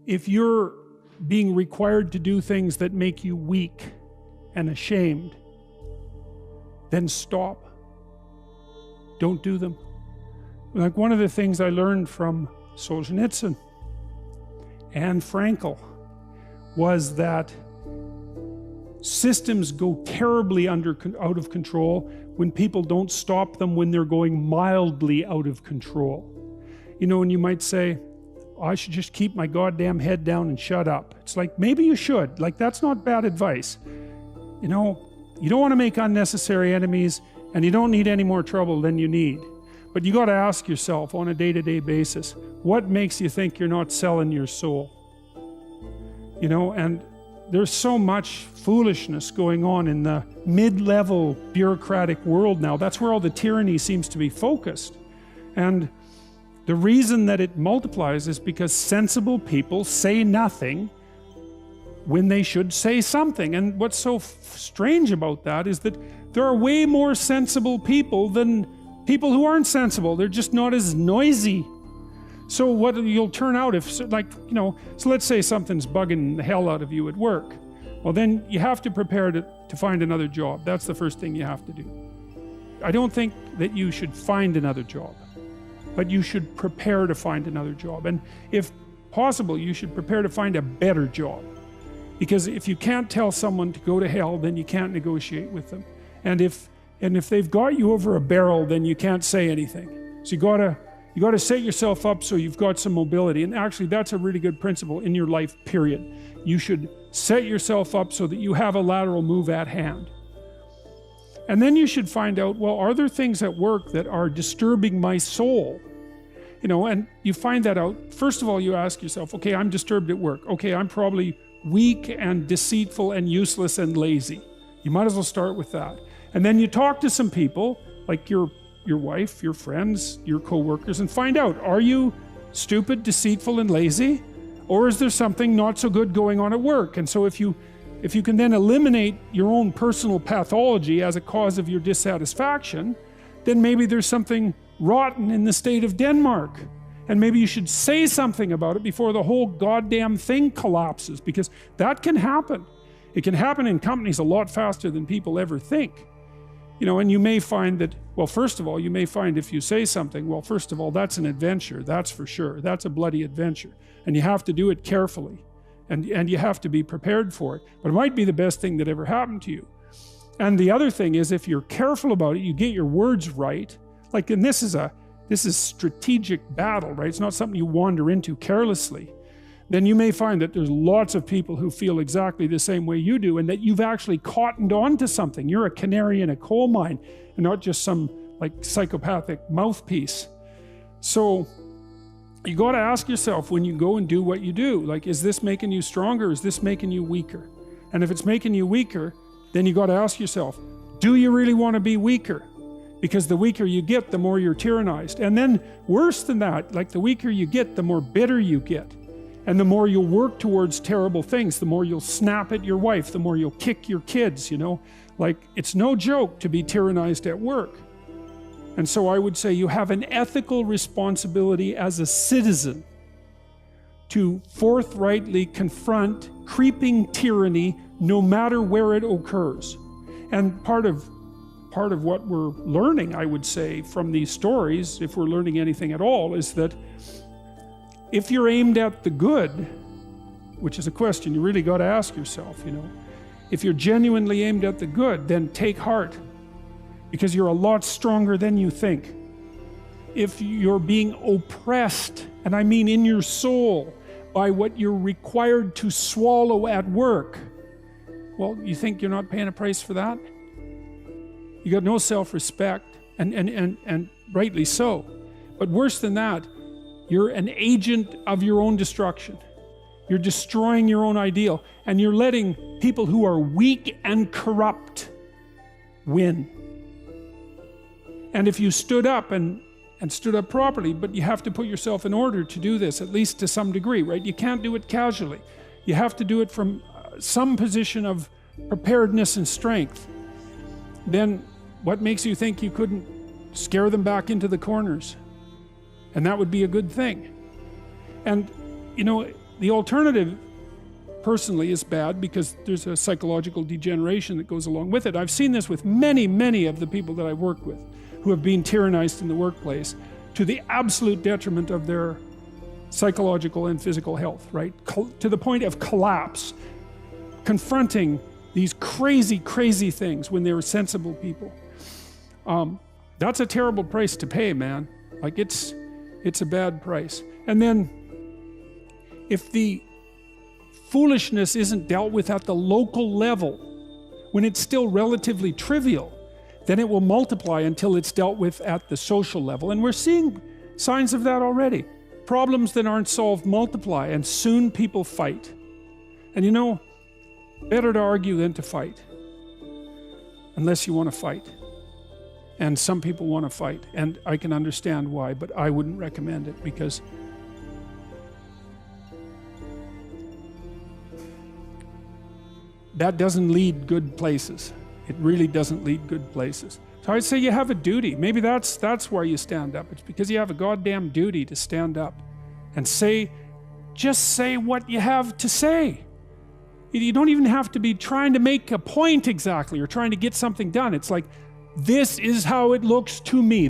if you're being required to do things that make you weak and ashamed, then stop. Don't do them. Like one of the things I learned from Solzhenitsyn and Frankl was that systems go terribly out of control when people don't stop them when they're going mildly out of control. You know, and you might say, I should just keep my goddamn head down and shut up. It's like, maybe you should. Like, that's not bad advice. You know, you don't want to make unnecessary enemies, and you don't need any more trouble than you need. But you got to ask yourself on a day-to-day basis, what makes you think you're not selling your soul? You know, and there's so much foolishness going on in the mid-level bureaucratic world now. That's where all the tyranny seems to be focused. And the reason that it multiplies is because sensible people say nothing when they should say something. And what's so strange about that is that there are way more sensible people than people who aren't sensible. They're just not as noisy. So what you'll turn out if, like, you know, so let's say something's bugging the hell out of you at work. Well, then you have to prepare to find another job. That's the first thing you have to do. I don't think that you should find another job, but you should prepare to find another job. And if possible, you should prepare to find a better job. Because if you can't tell someone to go to hell, then you can't negotiate with them. And if they've got you over a barrel, then you can't say anything. So you gotta set yourself up so you've got some mobility. And actually, that's a really good principle in your life, period. You should set yourself up so that you have a lateral move at hand. And then you should find out, well, are there things at work that are disturbing my soul? You know, and you find that out. First of all, you ask yourself, okay, I'm disturbed at work. Okay, I'm probably weak and deceitful and useless and lazy. You might as well start with that. And then you talk to some people, like your wife, your friends, your co-workers, and find out, are you stupid, deceitful, and lazy? Or is there something not so good going on at work? And so if you can then eliminate your own personal pathology as a cause of your dissatisfaction, then maybe there's something rotten in the state of Denmark. And maybe you should say something about it before the whole goddamn thing collapses, because that can happen. It can happen in companies a lot faster than people ever think. You know, and you may find that, well, first of all, you may find if you say something, well, first of all, that's an adventure, that's for sure. That's a bloody adventure. And you have to do it carefully. And you have to be prepared for it. But it might be the best thing that ever happened to you. And the other thing is, if you're careful about it, you get your words right. Like, and this is strategic battle, right? It's not something you wander into carelessly. Then you may find that there's lots of people who feel exactly the same way you do, and that you've actually cottoned on to something. You're a canary in a coal mine, and not just some like psychopathic mouthpiece. So you got to ask yourself when you go and do what you do, like, is this making you stronger? Is this making you weaker? And if it's making you weaker, then you got to ask yourself, do you really want to be weaker? Because the weaker you get, the more you're tyrannized. And then worse than that, like the weaker you get, the more bitter you get. And the more you'll work towards terrible things, the more you'll snap at your wife, the more you'll kick your kids, you know. Like, it's no joke to be tyrannized at work. And so I would say you have an ethical responsibility as a citizen to forthrightly confront creeping tyranny no matter where it occurs. And part of what we're learning, I would say, from these stories, if we're learning anything at all, is that if you're aimed at the good, which is a question you really got to ask yourself, you know, if you're genuinely aimed at the good, then take heart, because you're a lot stronger than you think. If you're being oppressed, and I mean in your soul, by what you're required to swallow at work, well, you think you're not paying a price for that? You got no self-respect, and rightly so. But worse than that, you're an agent of your own destruction. You're destroying your own ideal, and you're letting people who are weak and corrupt win. And if you stood up and stood up properly, but you have to put yourself in order to do this, at least to some degree, right? You can't do it casually. You have to do it from some position of preparedness and strength. Then what makes you think you couldn't scare them back into the corners? And that would be a good thing. And, you know, The alternative, personally, is bad because there's a psychological degeneration that goes along with it. I've seen this with many of the people that I've worked with who have been tyrannized in the workplace to the absolute detriment of their psychological and physical health, right? To the point of collapse, confronting these crazy things when they were sensible people. That's a terrible price to pay, man. Like it's a bad price. And then if the foolishness isn't dealt with at the local level, when it's still relatively trivial, then it will multiply until it's dealt with at the social level. And we're seeing signs of that already. Problems that aren't solved multiply, and soon people fight. And you know, better to argue than to fight, unless you want to fight. And some people want to fight, and I can understand why, but I wouldn't recommend it, because that doesn't lead good places. It really doesn't lead good places. So I'd say you have a duty. Maybe that's why you stand up. It's because you have a goddamn duty to stand up and just say what you have to say. You don't even have to be trying to make a point exactly or trying to get something done. It's like, this is how it looks to me.